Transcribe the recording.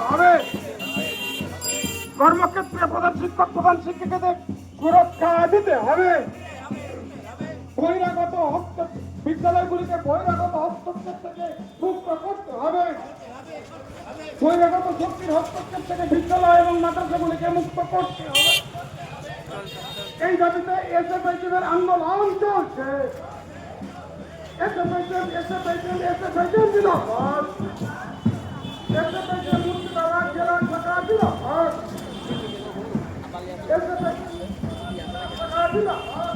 হবে। কর্মক্ষেত্রে প্রধান শিক্ষক প্রধান শিক্ষিকাদের সুরক্ষা দিতে হবে। বহিরাগত বিদ্যালয়গুলিকে বহিরাগত হস্তক্ষেপ থেকে মুক্ত করতে হবে। বহিরাগত শক্তির হস্তক্ষেপ থেকে বিদ্যালয় এবং মাদ্রাসাগুলিকে মুক্ত করতে হবে। এই দাবিতে এসএফআইএম আন্দোলন চলছে। এসএফআইএম জিন্দাবাদ। এসএফআইএম মুর্শিদাবাদ জেলা শাখা জিন্দাবাদ। এসএফআইএম শাখা জিন্দাবাদ।